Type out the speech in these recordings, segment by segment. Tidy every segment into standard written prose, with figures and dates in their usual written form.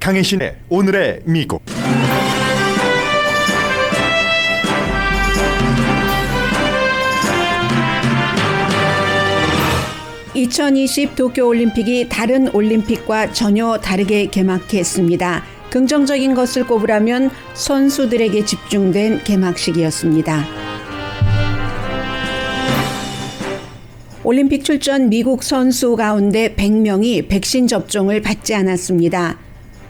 강혜신의 오늘의 미국. 2020 도쿄올림픽이 다른 올림픽과 전혀 다르게 개막했습니다. 긍정적인 것을 꼽으라면 선수들에게 집중된 개막식이었습니다. 올림픽 출전 미국 선수 가운데 100명이 백신 접종을 받지 않았습니다.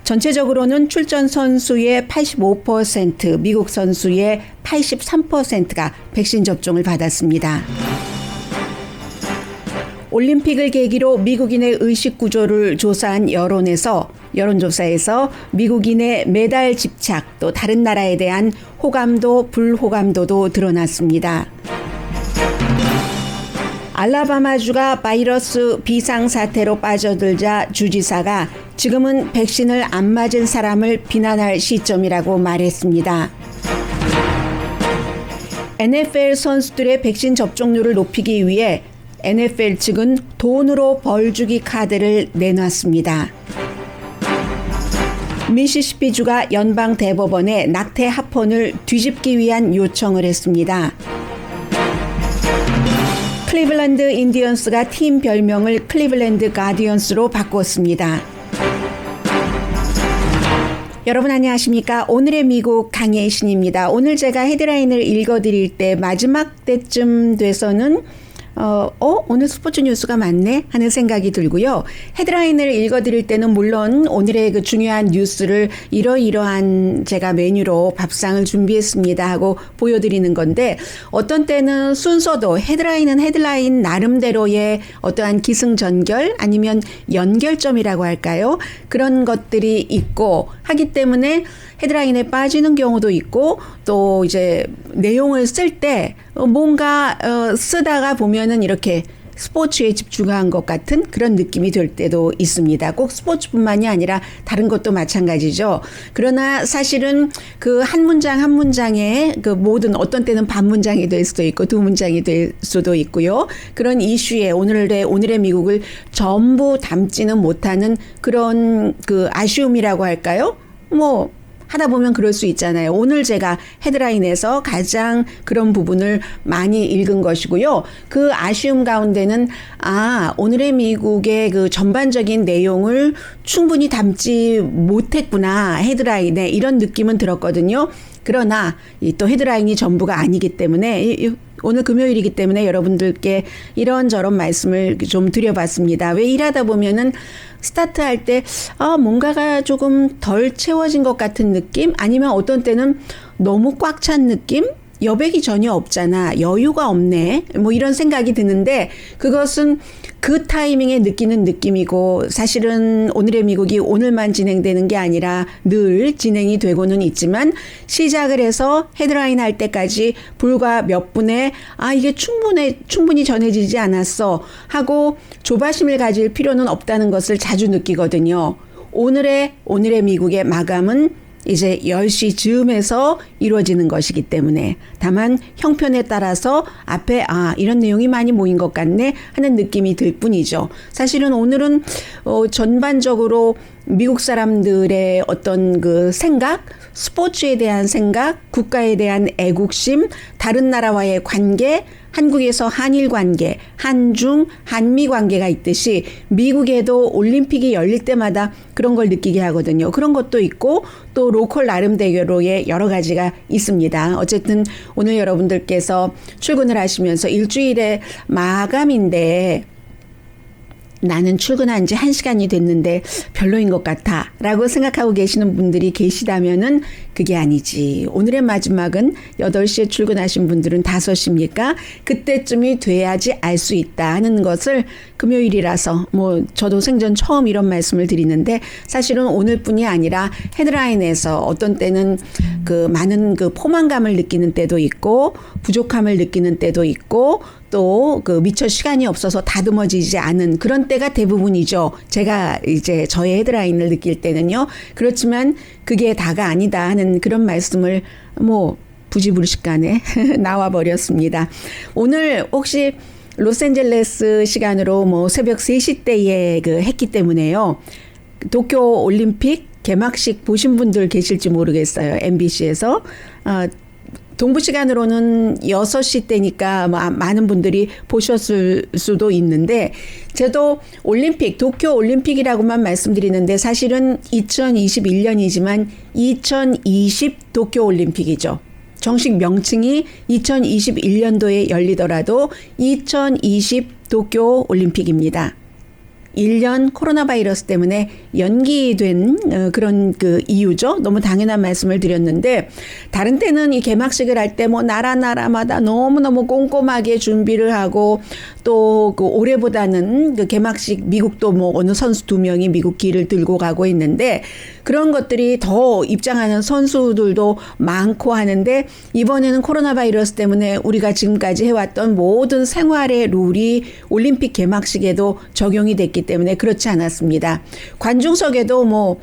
전체적으로는 출전 선수의 85%, 미국 선수의 83%가 백신 접종을 받았습니다. 올림픽을 계기로 미국인의 의식 구조를 조사한 여론조사에서 미국인의 메달 집착, 또 다른 나라에 대한 호감도, 불호감도도 드러났습니다. 알라바마주가 바이러스 비상사태로 빠져들자 주지사가 지금은 백신을 안 맞은 사람을 비난할 시점이라고 말했습니다. NFL 선수들의 백신 접종률을 높이기 위해 NFL 측은 돈으로 벌주기 카드를 내놨습니다. 미시시피주가 연방 대법원에 낙태 합헌을 뒤집기 위한 요청을 했습니다. 클리블랜드 인디언스가 팀 별명을 클리블랜드 가디언스로 바꿨습니다. 여러분 안녕하십니까? 오늘의 미국 강혜신입니다. 오늘 제가 헤드라인을 읽어드릴 때 마지막 때쯤 돼서는 오늘 스포츠 뉴스가 많네 하는 생각이 들고요. 헤드라인을 읽어드릴 때는 물론 오늘의 그 중요한 뉴스를 이러이러한 제가 메뉴로 밥상을 준비했습니다 하고 보여드리는 건데, 어떤 때는 순서도 헤드라인은 헤드라인 나름대로의 어떠한 기승전결 아니면 연결점이라고 할까요? 그런 것들이 있고 하기 때문에 헤드라인에 빠지는 경우도 있고, 또 이제 내용을 쓸 때 뭔가 쓰다가 보면은 이렇게 스포츠에 집중한 것 같은 그런 느낌이 들 때도 있습니다. 꼭 스포츠뿐만이 아니라 다른 것도 마찬가지죠. 그러나 사실은 그 한 문장 한 문장에 그 모든, 어떤 때는 반 문장이 될 수도 있고 두 문장이 될 수도 있고요. 그런 이슈에 오늘의 미국을 전부 담지는 못하는 그런 그 아쉬움이라고 할까요? 하다 보면 그럴 수 있잖아요. 오늘 제가 헤드라인에서 가장 그런 부분을 많이 읽은 것이고요. 그 아쉬움 가운데는 오늘의 미국의 그 전반적인 내용을 충분히 담지 못했구나, 헤드라인에, 이런 느낌은 들었거든요. 그러나 또 헤드라인이 전부가 아니기 때문에 오늘 금요일이기 때문에 여러분들께 이런저런 말씀을 좀 드려봤습니다. 왜 일하다 보면은 스타트할 때 뭔가가 조금 덜 채워진 것 같은 느낌? 아니면 어떤 때는 너무 꽉 찬 느낌? 여백이 전혀 없잖아, 여유가 없네, 이런 생각이 드는데, 그것은 그 타이밍에 느끼는 느낌이고, 사실은 오늘의 미국이 오늘만 진행되는 게 아니라 늘 진행이 되고는 있지만, 시작을 해서 헤드라인 할 때까지 불과 몇 분에 이게 충분히 전해지지 않았어 하고 조바심을 가질 필요는 없다는 것을 자주 느끼거든요. 오늘의 미국의 마감은 이제 10시 즈음에서 이루어지는 것이기 때문에, 다만 형편에 따라서 앞에 이런 내용이 많이 모인 것 같네 하는 느낌이 들 뿐이죠. 사실은 오늘은 전반적으로 미국 사람들의 어떤 그 생각, 스포츠에 대한 생각, 국가에 대한 애국심, 다른 나라와의 관계, 한국에서 한일 관계, 한중, 한미 관계가 있듯이 미국에도 올림픽이 열릴 때마다 그런 걸 느끼게 하거든요. 그런 것도 있고 또 로컬 나름대로의 여러 가지가 있습니다. 어쨌든 오늘 여러분들께서 출근을 하시면서 일주일의 마감인데 나는 출근한 지 1시간이 됐는데 별로인 것 같아 라고 생각하고 계시는 분들이 계시다면은 그게 아니지. 오늘의 마지막은 8시에 출근하신 분들은 5시입니까? 그때쯤이 돼야지 알 수 있다 하는 것을, 금요일이라서 저도 생전 처음 이런 말씀을 드리는데, 사실은 오늘뿐이 아니라 헤드라인에서 어떤 때는 그 많은 그 포만감을 느끼는 때도 있고 부족함을 느끼는 때도 있고 또 그 미처 시간이 없어서 다듬어지지 않은 그런 때가 대부분이죠. 제가 이제 저의 헤드라인을 느낄 때는요. 그렇지만 그게 다가 아니다 하는 그런 말씀을 부지불식간에 나와버렸습니다. 오늘 혹시 로스앤젤레스 시간으로 새벽 3시 때에 했기 때문에요. 도쿄 올림픽 개막식 보신 분들 계실지 모르겠어요. MBC에서. 동부 시간으로는 6시 때니까 많은 분들이 보셨을 수도 있는데 저도 올림픽, 도쿄 올림픽이라고만 말씀드리는데 사실은 2021년이지만 2020 도쿄 올림픽이죠. 정식 명칭이 2021년도에 열리더라도 2020 도쿄 올림픽입니다. 1년 코로나 바이러스 때문에 연기된 그런 그 이유죠. 너무 당연한 말씀을 드렸는데 다른 때는 이 개막식을 할 때 뭐 나라마다 너무너무 꼼꼼하게 준비를 하고 또 그 올해보다는 그 개막식 미국도 뭐 어느 선수 2명이 미국 기를 들고 가고 있는데 그런 것들이 더 입장하는 선수들도 많고 하는데 이번에는 코로나 바이러스 때문에 우리가 지금까지 해왔던 모든 생활의 룰이 올림픽 개막식에도 적용이 됐기 때문에 그렇지 않았습니다. 관중석에도 뭐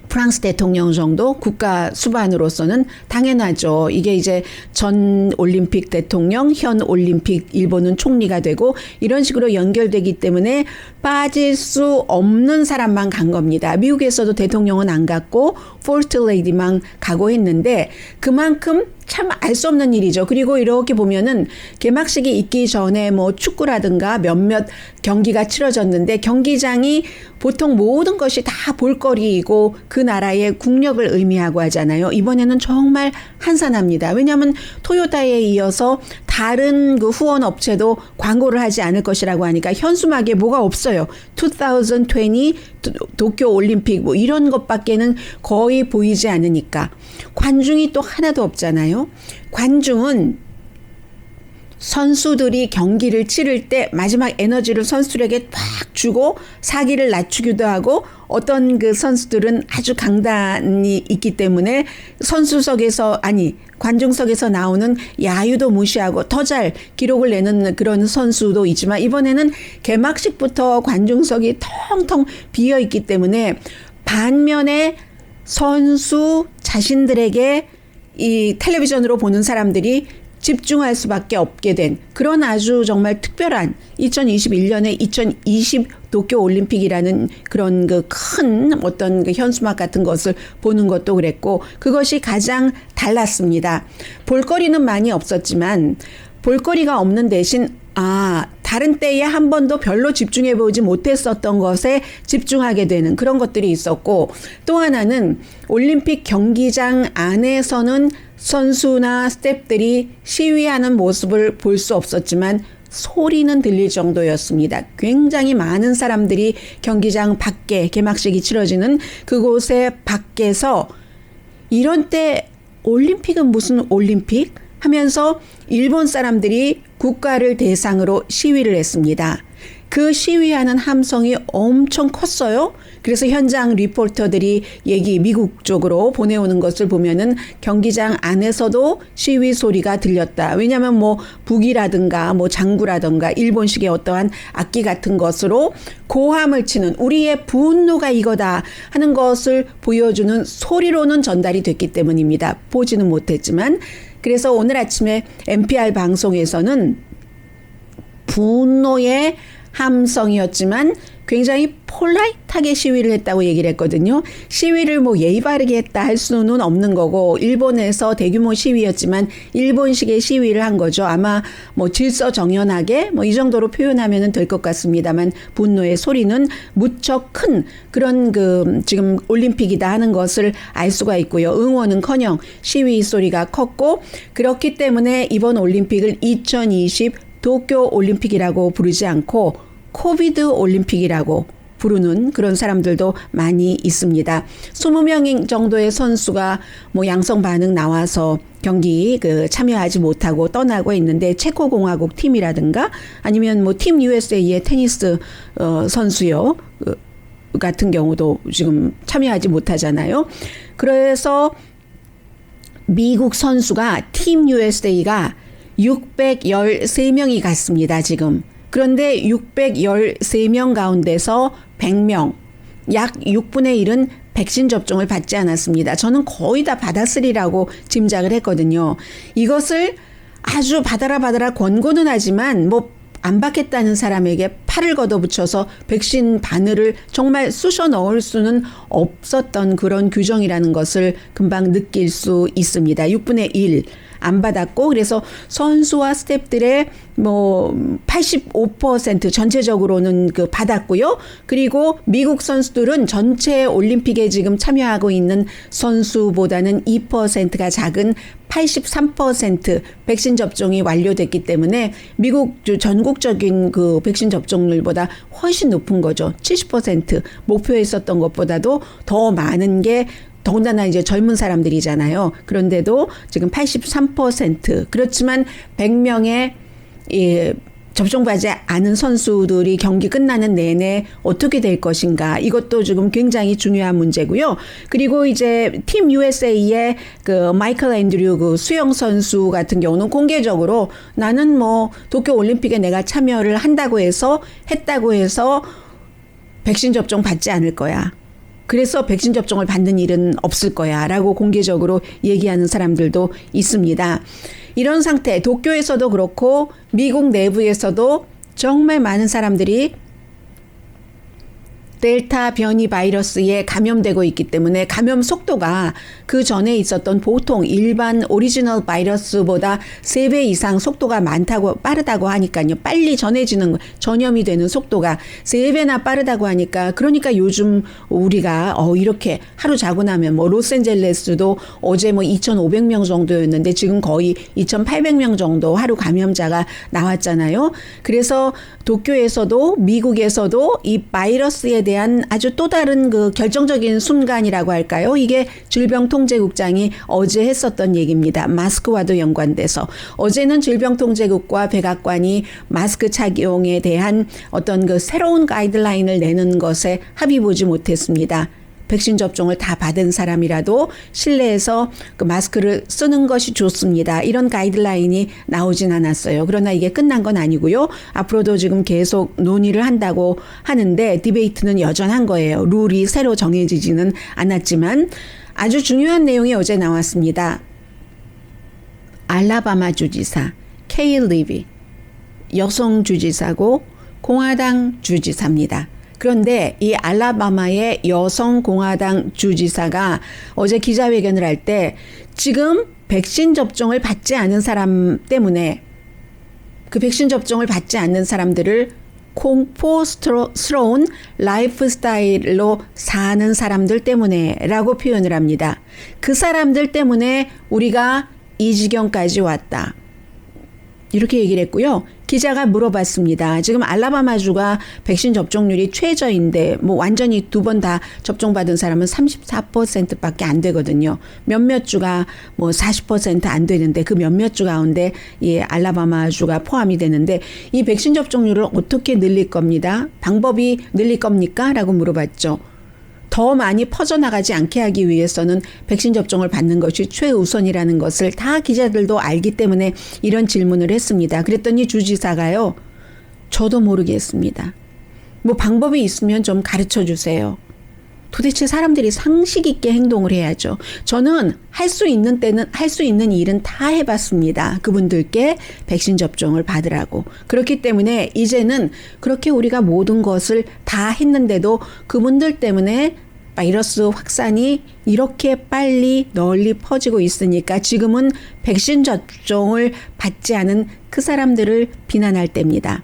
프랑스 대통령 정도 국가 수반으로서는 당연하죠. 이게 이제 전 올림픽 대통령, 현 올림픽 일본은 총리가 되고 이런 식으로 연결되기 때문에 빠질 수 없는 사람만 간 겁니다. 미국에서도 대통령은 안 갔고 포스트 레이디만 가고 했는데 그만큼 참 알 수 없는 일이죠. 그리고 이렇게 보면은 개막식이 있기 전에 뭐 축구라든가 몇몇 경기가 치러졌는데 경기장이 보통 모든 것이 다 볼거리이고 그 나라의 국력을 의미하고 하잖아요. 이번에는 정말 한산합니다. 왜냐하면 토요타에 이어서 다른 그 후원 업체도 광고를 하지 않을 것이라고 하니까 현수막에 뭐가 없어요. 2020 도쿄 올림픽 뭐 이런 것밖에는 거의 보이지 않으니까 관중이 또 하나도 없잖아요. 관중은 선수들이 경기를 치를 때 마지막 에너지를 선수들에게 팍 주고 사기를 낮추기도 하고 어떤 그 선수들은 아주 강단이 있기 때문에 관중석에서 나오는 야유도 무시하고 더 잘 기록을 내는 그런 선수도 있지만 이번에는 개막식부터 관중석이 텅텅 비어 있기 때문에 반면에 선수 자신들에게 이 텔레비전으로 보는 사람들이 집중할 수밖에 없게 된 그런 아주 정말 특별한 2021년에 2020 도쿄 올림픽이라는 그런 그 큰 어떤 그 현수막 같은 것을 보는 것도 그랬고 그것이 가장 달랐습니다. 볼거리는 많이 없었지만 볼거리가 없는 대신 다른 때에 한 번도 별로 집중해 보지 못했었던 것에 집중하게 되는 그런 것들이 있었고 또 하나는 올림픽 경기장 안에서는 선수나 스태프들이 시위하는 모습을 볼 수 없었지만 소리는 들릴 정도였습니다. 굉장히 많은 사람들이 경기장 밖에 개막식이 치러지는 그곳에 밖에서 이런 때 올림픽은 무슨 올림픽? 하면서 일본 사람들이 국가를 대상으로 시위를 했습니다. 그 시위하는 함성이 엄청 컸어요. 그래서 현장 리포터들이 미국 쪽으로 보내오는 것을 보면은 경기장 안에서도 시위 소리가 들렸다. 왜냐하면 뭐 북이라든가 뭐 장구라든가 일본식의 어떠한 악기 같은 것으로 고함을 치는 우리의 분노가 이거다 하는 것을 보여주는 소리로는 전달이 됐기 때문입니다. 보지는 못했지만 그래서 오늘 아침에 NPR 방송에서는 분노의 함성이었지만 굉장히 폴라이트하게 시위를 했다고 얘기를 했거든요. 시위를 뭐 예의 바르게 했다 할 수는 없는 거고 일본에서 대규모 시위였지만 일본식의 시위를 한 거죠. 아마 뭐 질서정연하게 뭐 이 정도로 표현하면 될 것 같습니다만 분노의 소리는 무척 큰 그런 그 지금 올림픽이다 하는 것을 알 수가 있고요. 응원은커녕 시위 소리가 컸고 그렇기 때문에 이번 올림픽을 2020 도쿄 올림픽이라고 부르지 않고 코비드 올림픽이라고 부르는 그런 사람들도 많이 있습니다. 20명 정도의 선수가 뭐 양성 반응 나와서 경기 참여하지 못하고 떠나고 있는데 체코공화국 팀이라든가 아니면 뭐 팀 USA의 테니스 선수요 같은 경우도 지금 참여하지 못하잖아요. 그래서 미국 선수가 팀 USA가 613명이 갔습니다, 지금. 그런데 613명 가운데서 100명, 약 6분의 1은 백신 접종을 받지 않았습니다. 저는 거의 다 받았으리라고 짐작을 했거든요. 이것을 아주 받아라 권고는 하지만 뭐 안 받겠다는 사람에게 팔을 걷어붙여서 백신 바늘을 정말 쑤셔 넣을 수는 없었던 그런 규정이라는 것을 금방 느낄 수 있습니다. 6분의 1 안 받았고, 그래서 선수와 스태프들의 뭐 85% 전체적으로는 그 받았고요. 그리고 미국 선수들은 전체 올림픽에 지금 참여하고 있는 선수보다는 2%가 작은 83% 백신 접종이 완료됐기 때문에 미국 전국적인 그 백신 접종률보다 훨씬 높은 거죠. 70% 목표에 있었던 것보다도 더 많은 게, 더군다나 이제 젊은 사람들이잖아요. 그런데도 지금 83%. 그렇지만 100명의 접종받지 않은 선수들이 경기 끝나는 내내 어떻게 될 것인가. 이것도 지금 굉장히 중요한 문제고요. 그리고 이제 팀 USA의 그 마이클 앤드류 그 수영 선수 같은 경우는 공개적으로 나는 뭐 도쿄 올림픽에 내가 참여를 했다고 해서 백신 접종 받지 않을 거야. 그래서 백신 접종을 받는 일은 없을 거야 라고 공개적으로 얘기하는 사람들도 있습니다. 이런 상태, 도쿄에서도 그렇고 미국 내부에서도 정말 많은 사람들이 델타 변이 바이러스에 감염되고 있기 때문에 감염 속도가 그 전에 있었던 보통 일반 오리지널 바이러스보다 3배 이상 속도가 빠르다고 하니까요. 빨리 전염이 되는 속도가 3배나 빠르다고 하니까, 그러니까 요즘 우리가 이렇게 하루 자고 나면 뭐 로스앤젤레스도 어제 뭐 2,500명 정도였는데 지금 거의 2,800명 정도 하루 감염자가 나왔잖아요. 그래서 도쿄에서도 미국에서도 이 바이러스에 대한 아주 또 다른 그 결정적인 순간이라고 할까요? 이게 질병통제국장이 어제 했었던 얘기입니다. 마스크와도 연관돼서. 어제는 질병통제국과 백악관이 마스크 착용에 대한 어떤 그 새로운 가이드라인을 내는 것에 합의 보지 못했습니다. 백신 접종을 다 받은 사람이라도 실내에서 그 마스크를 쓰는 것이 좋습니다. 이런 가이드라인이 나오진 않았어요. 그러나 이게 끝난 건 아니고요. 앞으로도 지금 계속 논의를 한다고 하는데 디베이트는 여전한 거예요. 룰이 새로 정해지지는 않았지만 아주 중요한 내용이 어제 나왔습니다. 알라바마 주지사 케일 리비, 여성 주지사고 공화당 주지사입니다. 그런데 이 알라바마의 여성 공화당 주지사가 어제 기자회견을 할 때 지금 백신 접종을 받지 않은 사람 때문에, 그 백신 접종을 받지 않는 사람들을 공포스러운 라이프 스타일로 사는 사람들 때문에 라고 표현을 합니다. 그 사람들 때문에 우리가 이 지경까지 왔다. 이렇게 얘기를 했고요. 기자가 물어봤습니다. 지금 알라바마주가 백신 접종률이 최저인데 뭐 완전히 2번 다 접종받은 사람은 34%밖에 안 되거든요. 몇몇 주가 뭐 40% 안 되는데 그 몇몇 주 가운데 이 알라바마주가 포함이 되는데 이 백신 접종률을 어떻게 늘릴 겁니다? 방법이 늘릴 겁니까? 라고 물어봤죠. 더 많이 퍼져나가지 않게 하기 위해서는 백신 접종을 받는 것이 최우선이라는 것을 다 기자들도 알기 때문에 이런 질문을 했습니다. 그랬더니 주지사가요, 저도 모르겠습니다. 뭐 방법이 있으면 좀 가르쳐 주세요. 도대체 사람들이 상식 있게 행동을 해야죠. 저는 할 수 있는 때는 할 수 있는 일은 다 해봤습니다. 그분들께 백신 접종을 받으라고. 그렇기 때문에 이제는 그렇게 우리가 모든 것을 다 했는데도 그분들 때문에 바이러스 확산이 이렇게 빨리 널리 퍼지고 있으니까 지금은 백신 접종을 받지 않은 그 사람들을 비난할 때입니다.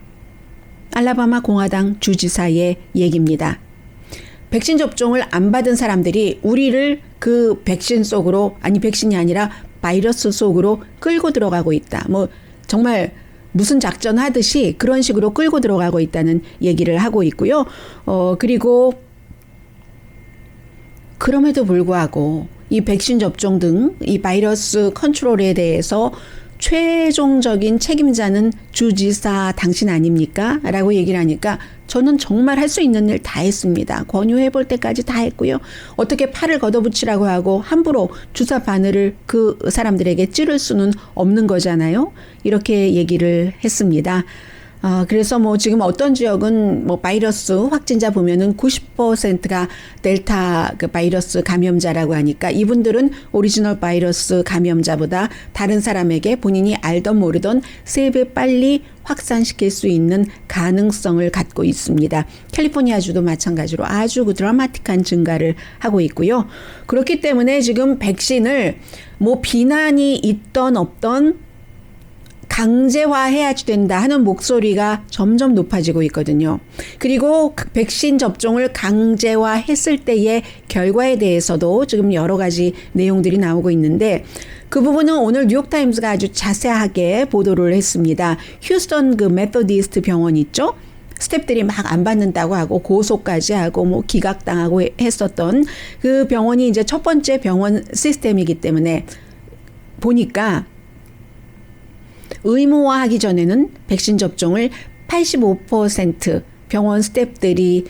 알라바마 공화당 주지사의 얘기입니다. 백신 접종을 안 받은 사람들이 우리를 그 백신 속으로, 아니 백신이 아니라 바이러스 속으로 끌고 들어가고 있다. 뭐 정말 무슨 작전 하듯이 그런 식으로 끌고 들어가고 있다는 얘기를 하고 있고요. 그리고 그럼에도 불구하고 이 백신 접종 등 이 바이러스 컨트롤에 대해서 최종적인 책임자는 주지사 당신 아닙니까? 라고 얘기를 하니까 저는 정말 할 수 있는 일 다 했습니다. 권유해 볼 때까지 다 했고요. 어떻게 팔을 걷어붙이라고 하고 함부로 주사 바늘을 그 사람들에게 찌를 수는 없는 거잖아요. 이렇게 얘기를 했습니다. 그래서 뭐 지금 어떤 지역은 뭐 바이러스 확진자 보면은 90%가 델타 그 바이러스 감염자라고 하니까 이분들은 오리지널 바이러스 감염자보다 다른 사람에게 본인이 알던 모르던 3배 빨리 확산시킬 수 있는 가능성을 갖고 있습니다. 캘리포니아주도 마찬가지로 아주 그 드라마틱한 증가를 하고 있고요. 그렇기 때문에 지금 백신을 뭐 비난이 있던 없던 강제화해야 된다 하는 목소리가 점점 높아지고 있거든요. 그리고 백신 접종을 강제화했을 때의 결과에 대해서도 지금 여러 가지 내용들이 나오고 있는데 그 부분은 오늘 뉴욕타임스가 아주 자세하게 보도를 했습니다. 휴스턴 그 메서디스트 병원 있죠? 스태프들이 막 안 받는다고 하고 고소까지 하고 뭐 기각당하고 했었던 그 병원이 이제 첫 번째 병원 시스템이기 때문에 보니까 의무화하기 전에는 백신 접종을 85% 병원 스태프들이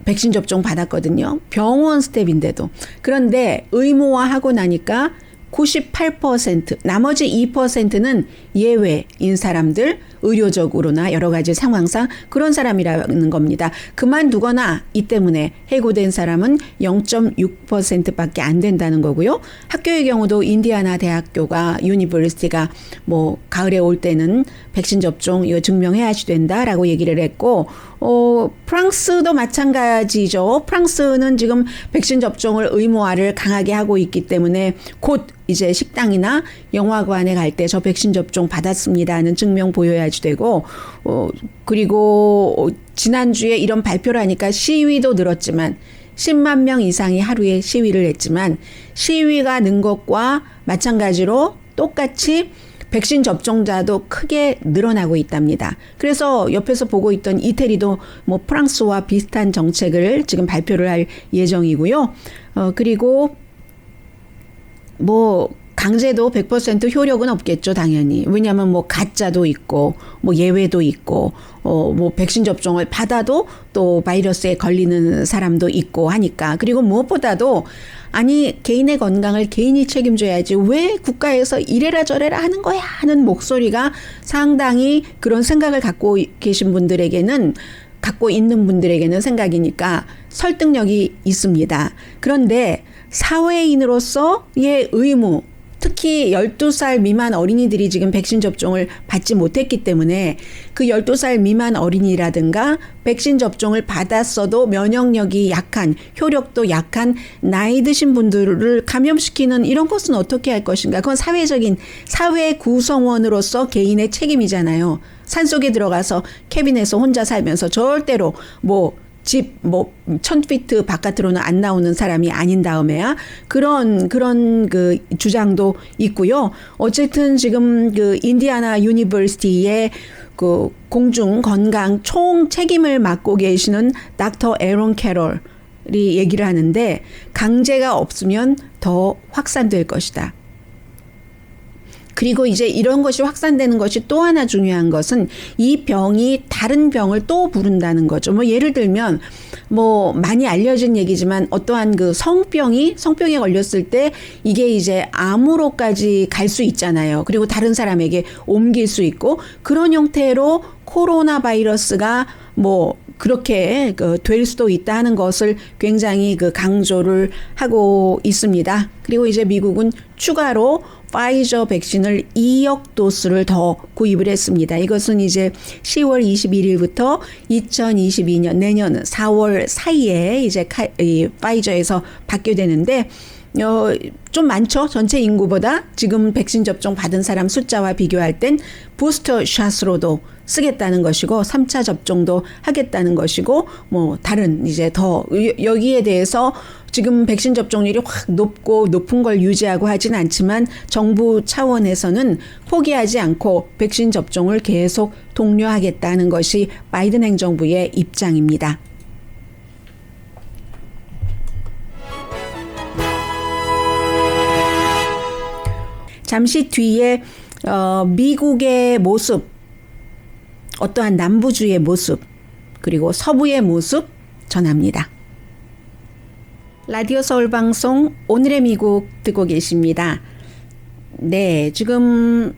백신 접종 받았거든요. 병원 스태프인데도. 그런데 의무화하고 나니까 98%, 나머지 2%는 예외인 사람들, 의료적으로나 여러 가지 상황상 그런 사람이라는 겁니다. 그만두거나 이 때문에 해고된 사람은 0.6%밖에 안 된다는 거고요. 학교의 경우도 인디아나 대학교가 유니버시티가 뭐 가을에 올 때는 백신 접종 이거 증명해야지 된다라고 얘기를 했고 프랑스도 마찬가지죠. 프랑스는 지금 백신 접종을 의무화를 강하게 하고 있기 때문에 곧 이제 식당이나 영화관에 갈 때 저 백신 접종 받았습니다는 증명 보여야지 되고 그리고 지난주에 이런 발표를 하니까 시위도 늘었지만 10만 명 이상이 하루에 시위를 했지만 시위가 는 것과 마찬가지로 똑같이 백신 접종자도 크게 늘어나고 있답니다. 그래서 옆에서 보고 있던 이태리도 뭐 프랑스와 비슷한 정책을 지금 발표를 할 예정이고요. 그리고 뭐 강제도 100% 효력은 없겠죠, 당연히. 왜냐하면 뭐 가짜도 있고, 뭐 예외도 있고, 뭐 백신 접종을 받아도 또 바이러스에 걸리는 사람도 있고 하니까. 그리고 무엇보다도 아니 개인의 건강을 개인이 책임져야지 왜 국가에서 이래라 저래라 하는 거야 하는 목소리가 상당히 그런 생각을 갖고 계신 분들에게는 갖고 있는 분들에게는 생각이니까 설득력이 있습니다. 그런데 사회인으로서의 의무 특히 12살 미만 어린이들이 지금 백신 접종을 받지 못했기 때문에 그 12살 미만 어린이라든가 백신 접종을 받았어도 면역력이 약한, 효력도 약한 나이 드신 분들을 감염시키는 이런 것은 어떻게 할 것인가. 그건 사회적인 사회 구성원으로서 개인의 책임이잖아요. 산속에 들어가서 캐빈에서 혼자 살면서 절대로 집 1000피트 바깥으로는 안 나오는 사람이 아닌 다음에야 그런 그 주장도 있고요. 어쨌든 지금 그 인디아나 유니버시티의 그 공중 건강 총 책임을 맡고 계시는 닥터 에런 캐럴이 얘기를 하는데 강제가 없으면 더 확산될 것이다. 그리고 이제 이런 것이 확산되는 것이 또 하나 중요한 것은 이 병이 다른 병을 또 부른다는 거죠. 뭐 예를 들면 뭐 많이 알려진 얘기지만 어떠한 그 성병에 걸렸을 때 이게 이제 암으로까지 갈 수 있잖아요. 그리고 다른 사람에게 옮길 수 있고 그런 형태로 코로나 바이러스가 뭐 그렇게 될 수도 있다 하는 것을 굉장히 강조를 하고 있습니다. 그리고 이제 미국은 추가로 파이저 백신을 2억 도수를 더 구입을 했습니다. 이것은 이제 10월 21일부터 2022년 내년 4월 사이에 이제 이 파이저에서 받게 되는데 좀 많죠. 전체 인구보다 지금 백신 접종 받은 사람 숫자와 비교할 땐 부스터 샷으로도 쓰겠다는 것이고 3차 접종도 하겠다는 것이고 뭐 다른 이제 더 여기에 대해서 지금 백신 접종률이 확 높은 걸 유지하고 하진 않지만 정부 차원에서는 포기하지 않고 백신 접종을 계속 독려하겠다는 것이 바이든 행정부의 입장입니다. 잠시 뒤에 미국의 모습, 어떠한 남부주의 모습, 그리고 서부의 모습 전합니다. 라디오 서울 방송 오늘의 미국 듣고 계십니다. 네, 지금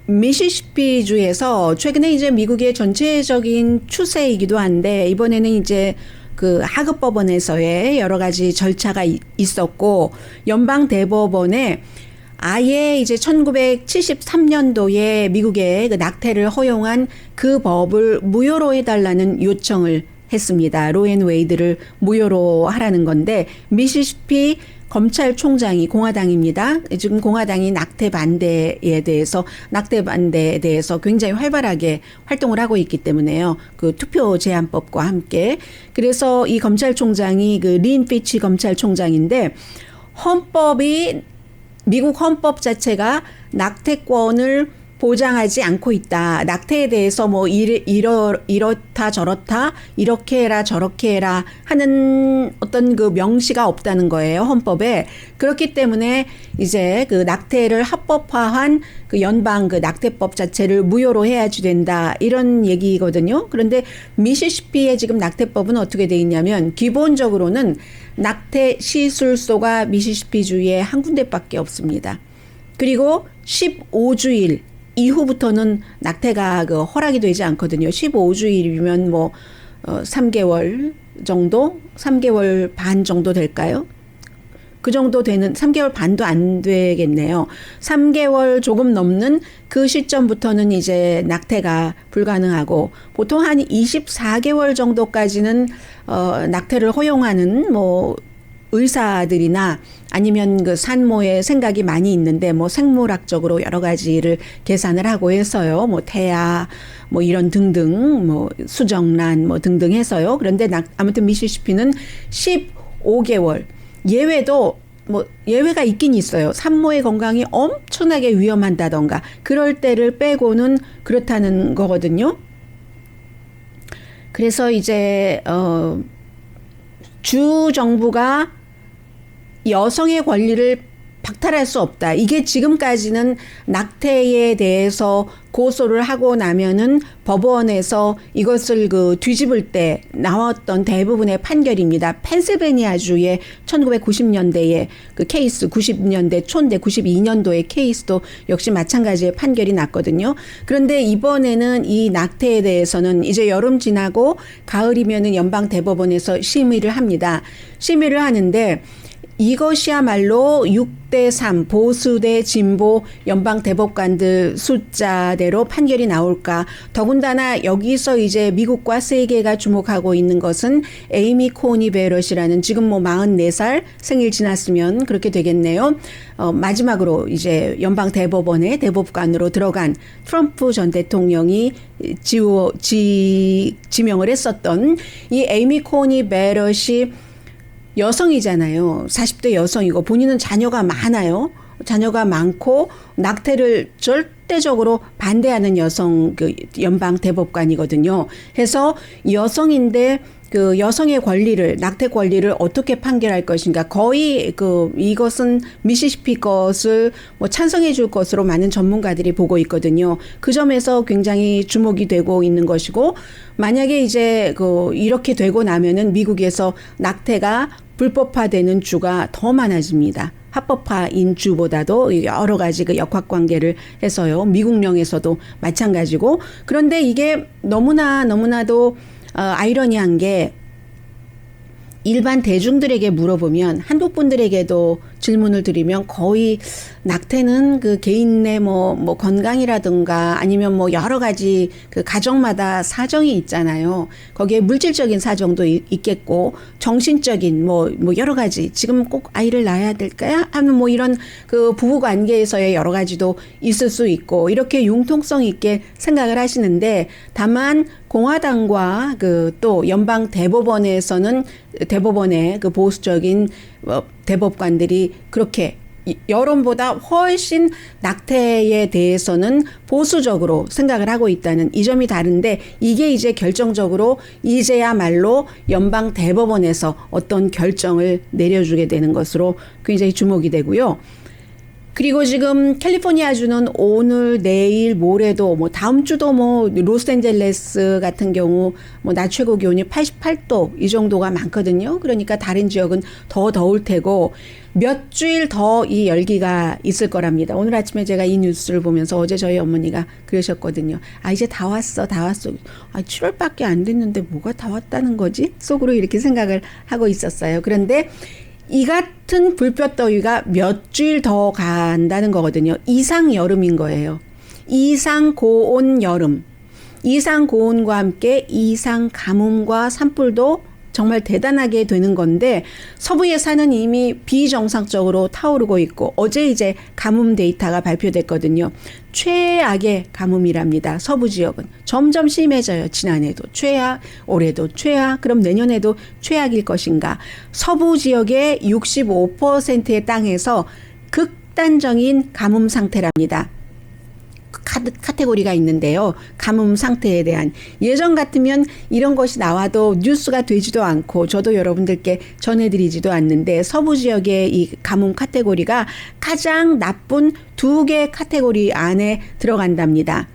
미시시피주에서 최근에 이제 미국의 전체적인 추세이기도 한데 이번에는 이제 그 하급 법원에서의 여러 가지 절차가 있었고 연방 대법원에 아예 이제 1973년도에 미국의 그 낙태를 허용한 그 법을 무효로 해달라는 요청을 했습니다. 로앤웨이드를 무효로 하라는 건데 미시시피 검찰총장이 공화당입니다. 지금 공화당이 낙태 반대에 대해서 굉장히 활발하게 활동을 하고 있기 때문에요. 그 투표 제한법과 함께. 그래서 이 검찰총장이 그 린 피치 검찰총장인데 미국 헌법 자체가 낙태권을 보장하지 않고 있다. 낙태에 대해서 뭐 이렇다 저렇다 이렇게 해라 저렇게 해라 하는 어떤 그 명시가 없다는 거예요. 헌법에. 그렇기 때문에 이제 그 낙태를 합법화한 그 연방 그 낙태법 자체를 무효로 해야지 된다. 이런 얘기거든요. 그런데 미시시피의 지금 낙태법은 어떻게 돼 있냐면 기본적으로는 낙태 시술소가 미시시피주에 한 군데밖에 없습니다. 그리고 15주일 이후부터는 낙태가 그 허락이 되지 않거든요. 15주일이면 뭐 3개월 정도, 3개월 반 정도 될까요? 그 정도 되는 3개월 반도 안 되겠네요. 3개월 조금 넘는 그 시점부터는 이제 낙태가 불가능하고 보통 한 24개월 정도까지는 낙태를 허용하는 뭐 의사들이나 아니면 그 산모의 생각이 많이 있는데 뭐 생물학적으로 여러 가지를 계산을 하고 해서요. 뭐 태아 뭐 이런 등등 뭐 수정란 뭐 등등 해서요. 그런데 아무튼 미시시피는 15개월 예외도 뭐 예외가 있긴 있어요. 산모의 건강이 엄청나게 위험한다던가 그럴 때를 빼고는 그렇다는 거거든요. 그래서 이제 주 정부가 여성의 권리를 박탈할 수 없다. 이게 지금까지는 낙태에 대해서 고소를 하고 나면은 법원에서 이것을 그 뒤집을 때 나왔던 대부분의 판결입니다. 펜실베니아주의 1990년대의 그 케이스, 90년대 초인데 92년도의 케이스도 역시 마찬가지의 판결이 났거든요. 그런데 이번에는 이 낙태에 대해서는 이제 여름 지나고 가을이면은 연방 대법원에서 심의를 합니다. 심의를 하는데 이것이야말로 6대3 보수 대 진보 연방 대법관들 숫자대로 판결이 나올까. 더군다나 여기서 이제 미국과 세계가 주목하고 있는 것은 에이미 코니 베럿이라는 지금 뭐 44살 생일 지났으면 그렇게 되겠네요. 마지막으로 이제 연방 대법원의 대법관으로 들어간 트럼프 전 대통령이 지명을 했었던 이 에이미 코니 베럿이 여성이잖아요. 40대 여성이고 본인은 자녀가 많아요. 자녀가 많고 낙태를 절대적으로 반대하는 여성 그 연방 대법관이거든요. 해서 여성인데 그 여성의 권리를 낙태 권리를 어떻게 판결할 것인가 거의 그 이것은 미시시피 것을 뭐 찬성해 줄 것으로 많은 전문가들이 보고 있거든요. 그 점에서 굉장히 주목이 되고 있는 것이고 만약에 이제 그 이렇게 되고 나면은 미국에서 낙태가 불법화되는 주가 더 많아집니다. 합법화인 주보다도 여러 가지 그 역학관계를 해서요. 미국령에서도 마찬가지고 그런데 이게 너무나도 아이러니한 게 일반 대중들에게 물어보면 한국 분들에게도 질문을 드리면 거의 낙태는 그 개인 내 뭐 건강이라든가 아니면 뭐 여러 가지 그 가정마다 사정이 있잖아요. 거기에 물질적인 사정도 있겠고 정신적인 뭐 여러 가지 지금 꼭 아이를 낳아야 될까요? 하는 뭐 이런 그 부부 관계에서의 여러 가지도 있을 수 있고 이렇게 융통성 있게 생각을 하시는데 다만 공화당과 그 또 연방 대법원에서는 대법원의 그 보수적인 대법관들이 그렇게 여론보다 훨씬 낙태에 대해서는 보수적으로 생각을 하고 있다는 이 점이 다른데 이게 이제 결정적으로 이제야말로 연방 대법원에서 어떤 결정을 내려주게 되는 것으로 굉장히 주목이 되고요. 그리고 지금 캘리포니아주는 오늘, 내일, 모레도 뭐 다음 주도 뭐 로스앤젤레스 같은 경우 뭐 낮 최고 기온이 88도 이 정도가 많거든요. 그러니까 다른 지역은 더 더울 테고 몇 주일 더 이 열기가 있을 거랍니다. 오늘 아침에 제가 이 뉴스를 보면서 어제 저희 어머니가 그러셨거든요. 아, 이제 다 왔어, 다 왔어. 아, 7월밖에 안 됐는데 뭐가 다 왔다는 거지? 속으로 이렇게 생각을 하고 있었어요. 그런데 이 같은 불볕더위가 몇 주일 더 간다는 거거든요. 이상 여름인 거예요. 이상 고온 여름. 이상 고온과 함께 이상 가뭄과 산불도 정말 대단하게 되는 건데 서부 예산은 이미 비정상적으로 타오르고 있고 어제 이제 가뭄 데이터가 발표됐거든요. 최악의 가뭄이랍니다. 서부 지역은 점점 심해져요. 지난해도 최악, 올해도 최악, 그럼 내년에도 최악일 것인가. 서부 지역의 65%의 땅에서 극단적인 가뭄 상태랍니다. 카테고리가 있는데요. 가뭄 상태에 대한 예전 같으면 이런 것이 나와도 뉴스가 되지도 않고 저도 여러분들께 전해드리지도 않는데 서부 지역의 이 가뭄 카테고리가 가장 나쁜 2개 카테고리 안에 들어간답니다.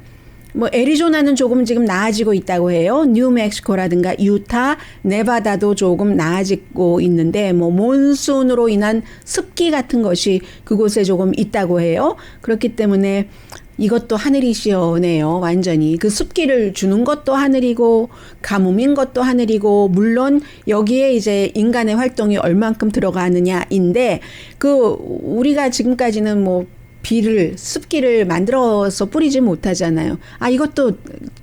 뭐 애리조나는 조금 지금 나아지고 있다고 해요. 뉴멕시코라든가 유타, 네바다도 조금 나아지고 있는데 뭐 몬순으로 인한 습기 같은 것이 그곳에 조금 있다고 해요. 그렇기 때문에 이것도 하늘이 시원해요. 완전히. 그 습기를 주는 것도 하늘이고 가뭄인 것도 하늘이고 물론 여기에 이제 인간의 활동이 얼만큼 들어가느냐인데 그 우리가 지금까지는 뭐 비를 습기를 만들어서 뿌리지 못하잖아요. 아, 이것도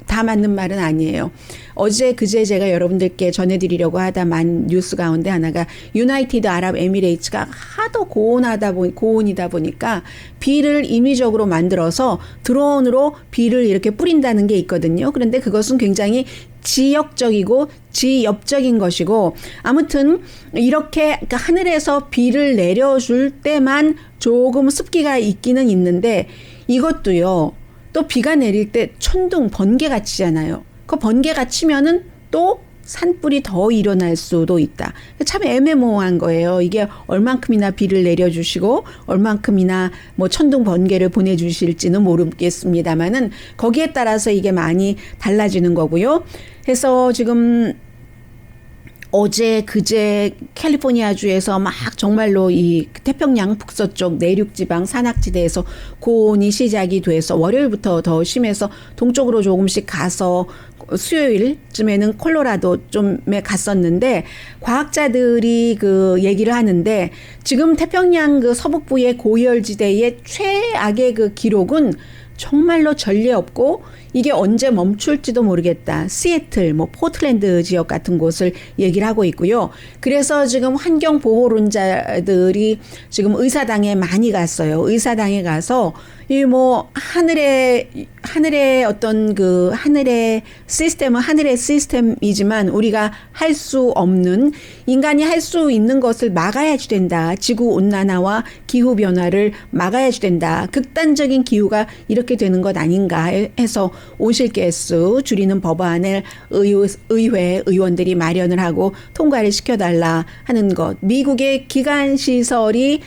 다 맞는 말은 아니에요. 어제 그제 제가 여러분들께 전해드리려고 하다 만 뉴스 가운데 하나가 유나이티드 아랍 에미레이츠가 하도 고온이다 보니까 비를 인위적으로 만들어서 드론으로 비를 이렇게 뿌린다는 게 있거든요. 그런데 그것은 굉장히 지역적이고 지엽적인 것이고 아무튼 이렇게 그러니까 하늘에서 비를 내려줄 때만 조금 습기가 있기는 있는데 이것도요. 또 비가 내릴 때 천둥 번개가 치잖아요. 그 번개가 치면은 또 산불이 더 일어날 수도 있다. 참 애매모호한 거예요. 이게 얼만큼이나 비를 내려주시고 얼만큼이나 뭐 천둥 번개를 보내주실지는 모르겠습니다만은 거기에 따라서 이게 많이 달라지는 거고요. 해서 지금 어제 그제 캘리포니아주에서 막 정말로 이 태평양 북서쪽 내륙지방 산악지대에서 고온이 시작이 돼서 월요일부터 더 심해서 동쪽으로 조금씩 가서 수요일쯤에는 콜로라도 좀에 갔었는데 과학자들이 그 얘기를 하는데 지금 태평양 그 서북부의 고열지대의 최악의 그 기록은 정말로 전례 없고 이게 언제 멈출지도 모르겠다. 시애틀, 뭐 포틀랜드 지역 같은 곳을 얘기를 하고 있고요. 그래서 지금 환경보호론자들이 지금 의사당에 많이 갔어요. 의사당에 가서 이 뭐 하늘의 어떤 그 하늘의 시스템은 하늘의 시스템이지만 우리가 할 수 없는 인간이 할 수 있는 것을 막아야지 된다. 지구 온난화와 기후 변화를 막아야지 된다. 극단적인 기후가 이렇게 되는 것 아닌가 해서 온실가스 줄이는 법안을 의회 의원들이 마련을 하고 통과를 시켜달라 하는 것. 미국의 기간 시설이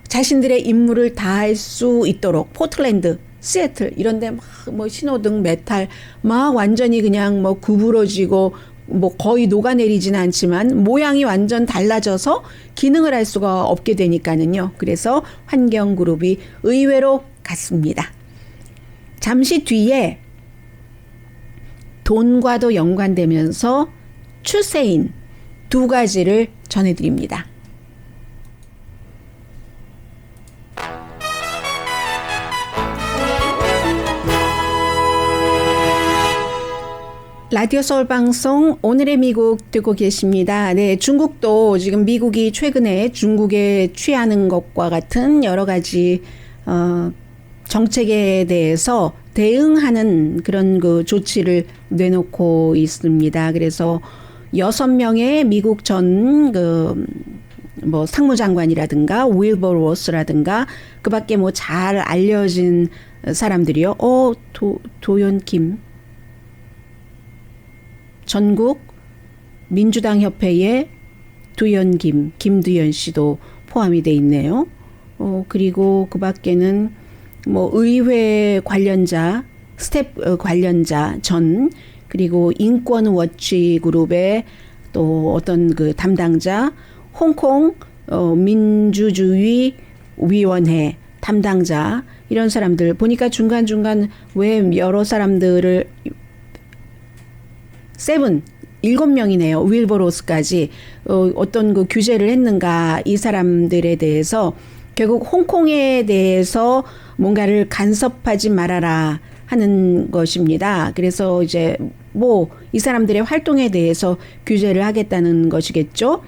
자신들의 임무를 다할 수 있도록 포틀랜드, 시애틀 이런데 막 뭐 신호등, 메탈 막 완전히 그냥 뭐 구부러지고 뭐 거의 녹아내리지는 않지만 모양이 완전 달라져서 기능을 할 수가 없게 되니까는요. 그래서 환경그룹이 의회로 갔습니다. 잠시 뒤에 돈과도 연관되면서 추세인 2가지를 전해드립니다. 라디오 서울 방송 오늘의 미국 듣고 계십니다. 네, 중국도 지금 미국이 최근에 중국에 취하는 것과 같은 여러 가지 정책에 대해서 대응하는 그런 그 조치를 내놓고 있습니다. 그래서 6명의 미국 전 뭐 상무장관이라든가 윌버 로스라든가 그밖에 뭐 잘 알려진 사람들이요. 도연 김 전국 민주당 협회의 김두연 씨도 포함이 돼 있네요. 그리고 그 밖에는 뭐 의회 관련자, 스텝 관련자 전, 그리고 인권 워치 그룹의 또 어떤 그 담당자, 홍콩 민주주의 위원회 담당자, 이런 사람들 보니까 중간중간 왜 여러 사람들을 7명이네요. 윌버로스까지 어떤 그 규제를 했는가, 이 사람들에 대해서 결국 홍콩에 대해서 뭔가를 간섭하지 말아라 하는 것입니다. 그래서 이제 뭐 이 사람들의 활동에 대해서 규제를 하겠다는 것이겠죠.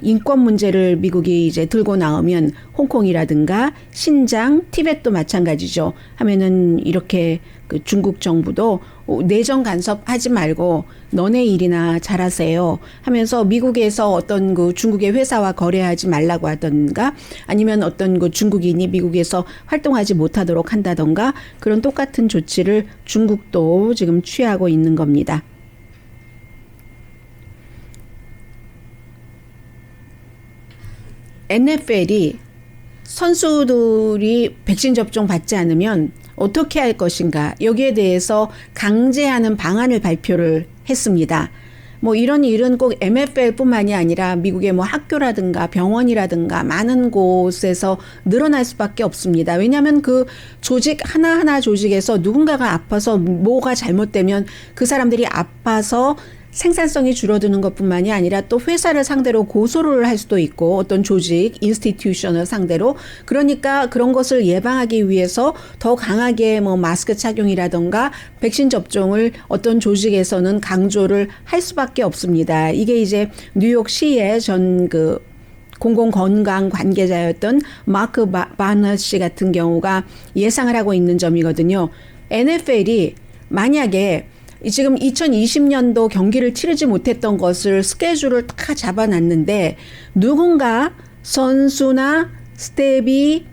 인권 문제를 미국이 이제 들고 나오면 홍콩이라든가 신장, 티벳도 마찬가지죠. 하면은 이렇게 그 중국 정부도 내정 간섭하지 말고 너네 일이나 잘하세요 하면서 미국에서 어떤 그 중국의 회사와 거래하지 말라고 하던가, 아니면 어떤 그 중국인이 미국에서 활동하지 못하도록 한다던가, 그런 똑같은 조치를 중국도 지금 취하고 있는 겁니다. NFL이 선수들이 백신 접종 받지 않으면 어떻게 할 것인가, 여기에 대해서 강제하는 방안을 발표를 했습니다. 뭐 이런 일은 꼭 MFL뿐만이 아니라 미국의 뭐 학교라든가 병원이라든가 많은 곳에서 늘어날 수밖에 없습니다. 왜냐하면 그 조직 하나하나 조직에서 누군가가 아파서 뭐가 잘못되면 그 사람들이 아파서 생산성이 줄어드는 것뿐만이 아니라 또 회사를 상대로 고소를 할 수도 있고, 어떤 조직, 인스티튜션을 상대로. 그러니까 그런 것을 예방하기 위해서 더 강하게 뭐 마스크 착용이라던가 백신 접종을 어떤 조직에서는 강조를 할 수밖에 없습니다. 이게 이제 뉴욕시의 전 그 공공건강 관계자였던 마크 바너 씨 같은 경우가 예상을 하고 있는 점이거든요. NFL이 만약에 지금 2020년도 경기를 치르지 못했던 것을 스케줄을 다 잡아놨는데 누군가 선수나 스텝이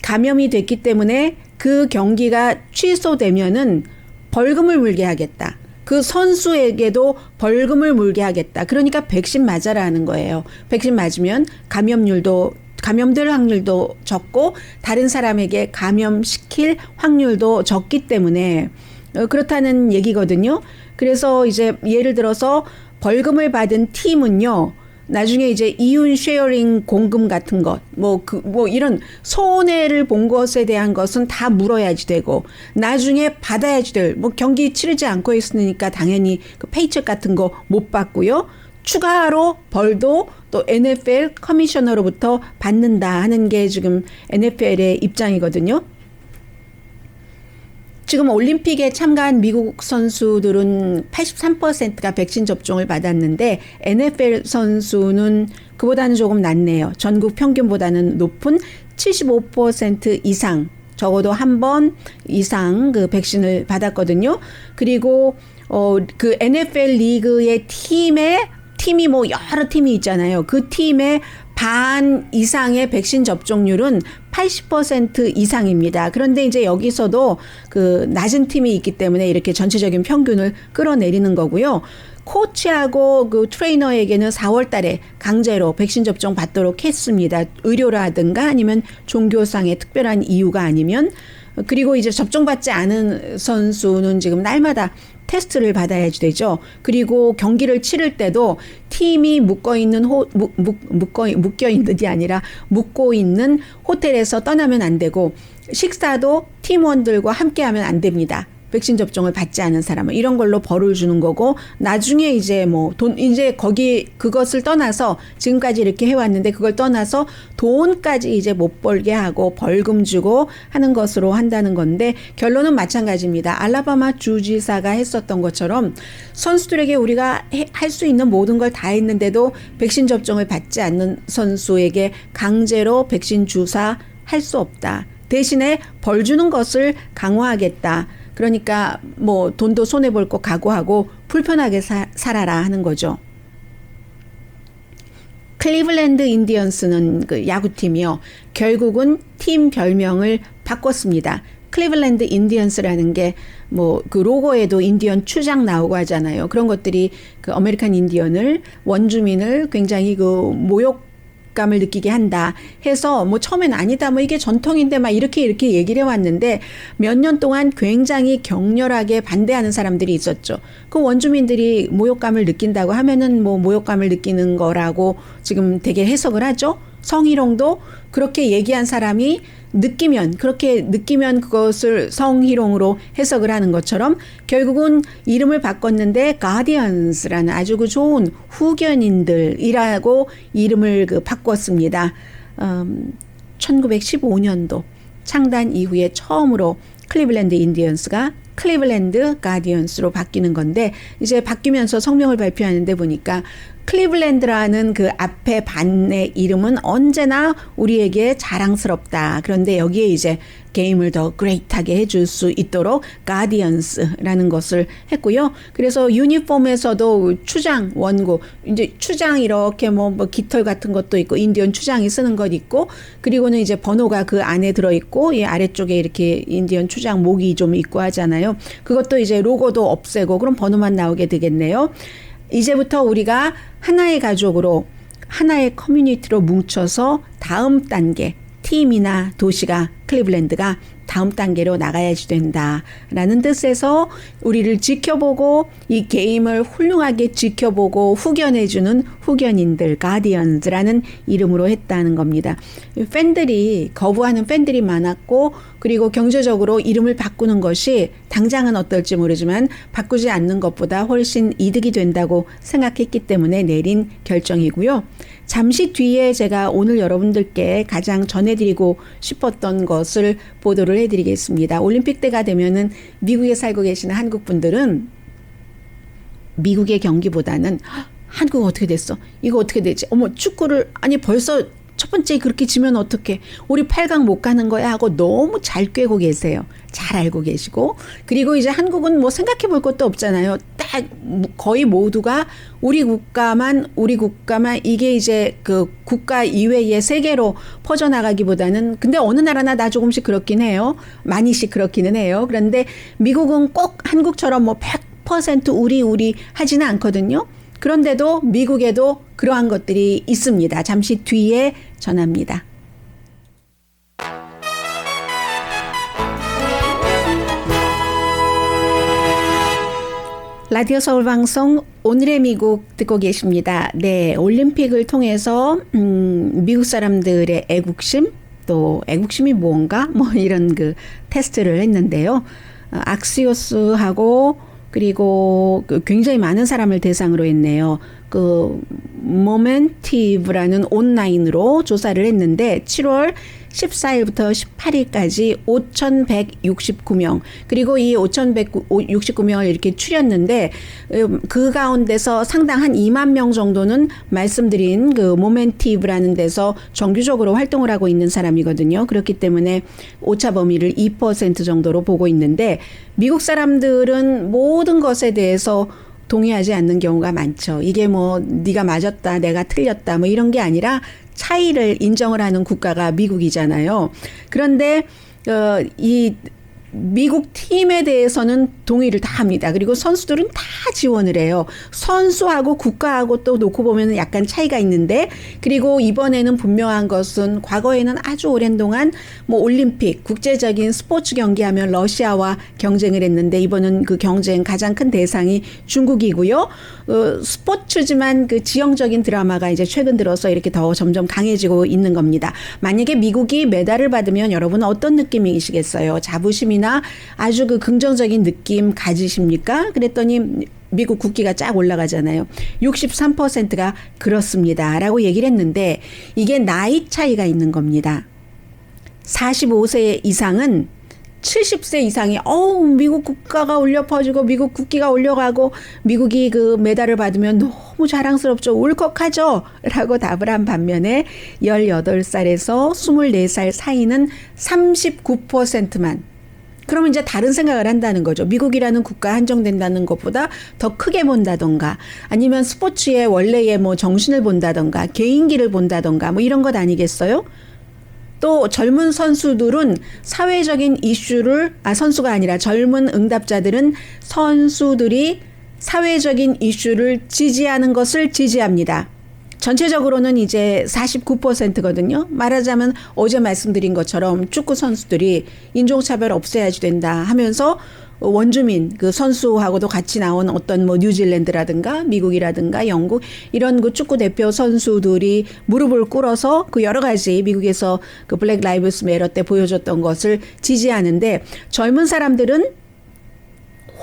감염이 됐기 때문에 그 경기가 취소되면은 벌금을 물게 하겠다. 그 선수에게도 벌금을 물게 하겠다. 그러니까 백신 맞아라는 거예요. 백신 맞으면 감염될 확률도 적고 다른 사람에게 감염시킬 확률도 적기 때문에 그렇다는 얘기거든요. 그래서 이제 예를 들어서 벌금을 받은 팀은요, 나중에 이제 이윤 쉐어링 공금 같은 것, 뭐 이런 손해를 본 것에 대한 것은 다 물어야지 되고, 나중에 받아야지 될, 뭐 경기 치르지 않고 있으니까 당연히 그 페이첵 같은 거 못 받고요. 추가로 벌도 또 NFL 커미셔너로부터 받는다 하는 게 지금 NFL의 입장이거든요. 지금 올림픽에 참가한 미국 선수들은 83%가 백신 접종을 받았는데 NFL 선수는 그보다는 조금 낮네요. 전국 평균보다는 높은 75% 이상, 적어도 한 번 이상 그 백신을 받았거든요. 그리고 그 NFL 리그의 팀이 뭐 여러 팀이 있잖아요. 그 팀의 반 이상의 백신 접종률은 80% 이상입니다. 그런데 이제 여기서도 그 낮은 팀이 있기 때문에 이렇게 전체적인 평균을 끌어내리는 거고요. 코치하고 그 트레이너에게는 4월 달에 강제로 백신 접종 받도록 했습니다. 의료라든가 아니면 종교상의 특별한 이유가 아니면. 그리고 이제 접종받지 않은 선수는 지금 날마다 테스트를 받아야지 되죠. 그리고 경기를 치를 때도 팀이 묶고 있는 호텔에서 떠나면 안 되고, 식사도 팀원들과 함께 하면 안 됩니다. 백신 접종을 받지 않은 사람은 이런 걸로 벌을 주는 거고, 나중에 이제 뭐 이제 그것을 떠나서 지금까지 이렇게 해왔는데 그걸 떠나서 돈까지 이제 못 벌게 하고 벌금 주고 하는 것으로 한다는 건데, 결론은 마찬가지입니다. 알라바마 주지사가 했었던 것처럼 선수들에게 우리가 할 수 있는 모든 걸 다 했는데도 백신 접종을 받지 않는 선수에게 강제로 백신 주사 할 수 없다. 대신에 벌 주는 것을 강화하겠다. 그러니까 뭐 돈도 손해볼 거 각오하고 불편하게 살아라 하는 거죠. 클리블랜드 인디언스는 그 야구팀이요. 결국은 팀 별명을 바꿨습니다. 클리블랜드 인디언스라는 게 뭐 그 로고에도 인디언 추장 나오고 하잖아요. 그런 것들이 그 아메리칸 인디언을, 원주민을 굉장히 그 모욕 모욕감을 느끼게 한다 해서 뭐 처음엔 아니다 뭐 이게 전통인데 막 이렇게 얘기를 해왔는데 몇 년 동안 굉장히 격렬하게 반대하는 사람들이 있었죠. 그 원주민들이 모욕감을 느낀다고 하면은 뭐 모욕감을 느끼는 거라고 지금 되게 해석을 하죠. 성희롱도 그렇게 얘기한 사람이 그렇게 느끼면 그것을 성희롱으로 해석을 하는 것처럼 결국은 이름을 바꿨는데 가디언스라는 아주 그 좋은 후견인들이라고 이름을 바꿨습니다. 1915년도 창단 이후에 처음으로 클리블랜드 인디언스가 클리블랜드 가디언스로 바뀌는 건데 이제 바뀌면서 성명을 발표하는데 보니까 클리블랜드라는 그 앞에 반의 이름은 언제나 우리에게 자랑스럽다. 그런데 여기에 이제 게임을 더 그레이트하게 해줄 수 있도록 가디언스라는 것을 했고요. 그래서 유니폼에서도 추장 원고 이제 추장 이렇게 뭐 깃털 같은 것도 있고 인디언 추장이 쓰는 것 있고 그리고는 이제 번호가 그 안에 들어 있고 이 아래쪽에 이렇게 인디언 추장 목이 좀 있고 하잖아요. 그것도 이제 로고도 없애고 그럼 번호만 나오게 되겠네요. 이제부터 우리가 하나의 가족으로 하나의 커뮤니티로 뭉쳐서 다음 단계 팀이나 도시가 클리블랜드가 다음 단계로 나가야지 된다라는 뜻에서 우리를 지켜보고 이 게임을 훌륭하게 지켜보고 후견해주는 후견인들 가디언즈라는 이름으로 했다는 겁니다. 팬들이 거부하는 팬들이 많았고 그리고 경제적으로 이름을 바꾸는 것이 당장은 어떨지 모르지만 바꾸지 않는 것보다 훨씬 이득이 된다고 생각했기 때문에 내린 결정이고요. 잠시 뒤에 제가 오늘 여러분들께 가장 전해드리고 싶었던 것을 보도를 해드리겠습니다. 올림픽 때가 되면은 미국에 살고 계시는 한국 분들은 미국의 경기보다는 한국 어떻게 됐어? 이거 어떻게 되지? 어머 축구를 아니 벌써 첫 번째 그렇게 지면 어떡해? 우리 8강 못 가는 거야 하고 너무 잘 꿰고 계세요. 잘 알고 계시고 그리고 이제 한국은 뭐 생각해 볼 것도 없잖아요. 딱 거의 모두가 우리 국가만 이게 이제 그 국가 이외의 세계로 퍼져나가기보다는 근데 어느 나라나 다 조금씩 그렇긴 해요. 많이씩 그렇기는 해요. 그런데 미국은 꼭 한국처럼 뭐 100% 우리 하지는 않거든요. 그런데도 미국에도 그러한 것들이 있습니다. 잠시 뒤에 전합니다. 라디오 서울 방송 오늘의 미국 듣고 계십니다. 네, 올림픽을 통해서 미국 사람들의 애국심 또 애국심이 뭔가 뭐 이런 그 테스트를 했는데요. 악시오스하고 그리고 굉장히 많은 사람을 대상으로 했네요. 그 모멘티브라는 온라인으로 조사를 했는데 7월 14일부터 18일까지 5,169명 그리고 이 5,169명을 이렇게 추렸는데 그 가운데서 상당 한 2만 명 정도는 말씀드린 그 모멘티브라는 데서 정규적으로 활동을 하고 있는 사람이거든요. 그렇기 때문에 오차 범위를 2% 정도로 보고 있는데 미국 사람들은 모든 것에 대해서 동의하지 않는 경우가 많죠. 이게 뭐 네가 맞았다, 내가 틀렸다 뭐 이런 게 아니라 차이를 인정을 하는 국가가 미국이잖아요. 그런데 이 미국 팀에 대해서는 동의를 다 합니다. 그리고 선수들은 다 지원을 해요. 선수하고 국가하고 또 놓고 보면 약간 차이가 있는데 그리고 이번에는 분명한 것은 과거에는 아주 오랜 동안 뭐 올림픽 국제적인 스포츠 경기하면 러시아와 경쟁을 했는데 이번은 그 경쟁 가장 큰 대상이 중국이고요. 스포츠지만 그 지형적인 드라마가 이제 최근 들어서 이렇게 더 점점 강해지고 있는 겁니다. 만약에 미국이 메달을 받으면 여러분은 어떤 느낌이시겠어요? 자부심이나 아주 그 긍정적인 느낌 가지십니까? 그랬더니 미국 국기가 쫙 올라가잖아요. 63%가 그렇습니다. 라고 얘기를 했는데 이게 나이 차이가 있는 겁니다. 45세 이상은 70세 이상이 미국 국가가 올려 퍼지고 미국 국기가 올려가고 미국이 그 메달을 받으면 너무 자랑스럽죠. 울컥하죠. 라고 답을 한 반면에 18살에서 24살 사이는 39%만 그러면 이제 다른 생각을 한다는 거죠. 미국이라는 국가 한정된다는 것보다 더 크게 본다던가 아니면 스포츠의 원래의 뭐 정신을 본다던가 개인기를 본다던가 뭐 이런 것 아니겠어요? 또 젊은 선수들은 사회적인 이슈를 선수가 아니라 젊은 응답자들은 선수들이 사회적인 이슈를 지지하는 것을 지지합니다. 전체적으로는 이제 49%거든요. 말하자면 어제 말씀드린 것처럼 축구 선수들이 인종차별 없애야지 된다 하면서 원주민 그 선수하고도 같이 나온 어떤 뭐 뉴질랜드라든가 미국이라든가 영국 이런 그 축구 대표 선수들이 무릎을 꿇어서 그 여러 가지 미국에서 그 블랙 라이브스 매터 때 보여줬던 것을 지지하는데 젊은 사람들은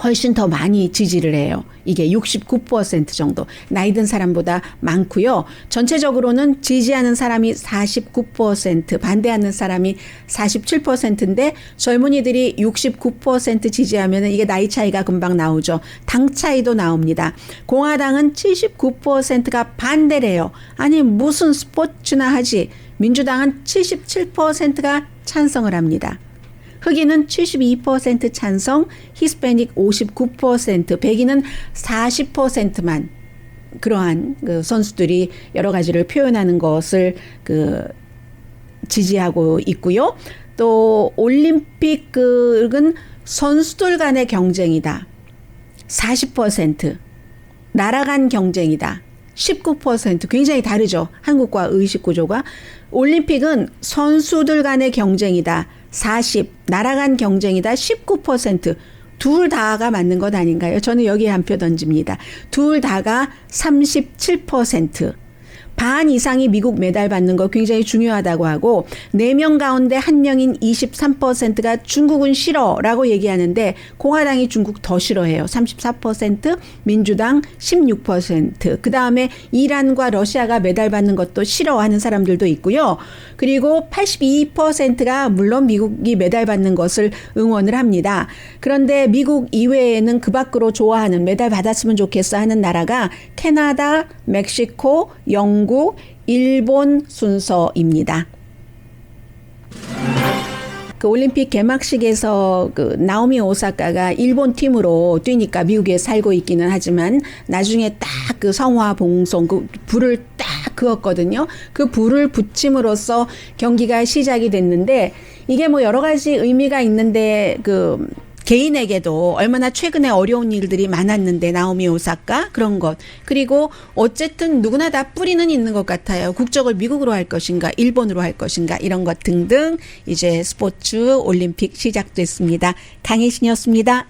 훨씬 더 많이 지지를 해요. 이게 69% 정도. 나이 든 사람보다 많고요. 전체적으로는 지지하는 사람이 49%, 반대하는 사람이 47%인데 젊은이들이 69% 지지하면 이게 나이 차이가 금방 나오죠. 당 차이도 나옵니다. 공화당은 79%가 반대를 해요. 아니 무슨 스포츠나 하지. 민주당은 77%가 찬성을 합니다. 흑인은 72% 찬성, 히스패닉 59%, 백인은 40%만 그러한 그 선수들이 여러 가지를 표현하는 것을 그 지지하고 있고요. 또 올림픽은 선수들 간의 경쟁이다. 40%. 나라 간 경쟁이다. 19%. 굉장히 다르죠. 한국과 의식 구조가. 올림픽은 선수들 간의 경쟁이다. 40. 나라 간 경쟁이다. 19%. 둘 다가 맞는 것 아닌가요? 저는 여기에 한 표 던집니다. 둘 다가 37%. 반 이상이 미국 메달 받는 거 굉장히 중요하다고 하고 4명 가운데 1명인 23%가 중국은 싫어라고 얘기하는데 공화당이 중국 더 싫어해요. 34%, 민주당 16%. 그다음에 이란과 러시아가 메달 받는 것도 싫어하는 사람들도 있고요. 그리고 82%가 물론 미국이 메달 받는 것을 응원을 합니다. 그런데 미국 이외에는 그 밖으로 좋아하는 메달 받았으면 좋겠어 하는 나라가 캐나다, 멕시코, 영국, 일본 순서입니다. 그 올림픽 개막식에서 그 나오미 오사카가 일본 팀으로 뛰니까 미국에 살고 있기는 하지만 나중에 딱 그 성화 봉송 그 불을 딱 그었거든요. 그 불을 붙임으로써 경기가 시작이 됐는데 이게 뭐 여러 가지 의미가 있는데 그 개인에게도 얼마나 최근에 어려운 일들이 많았는데 나오미 오사카 그런 것 그리고 어쨌든 누구나 다 뿌리는 있는 것 같아요. 국적을 미국으로 할 것인가 일본으로 할 것인가 이런 것 등등 이제 스포츠 올림픽 시작됐습니다. 강혜신이었습니다.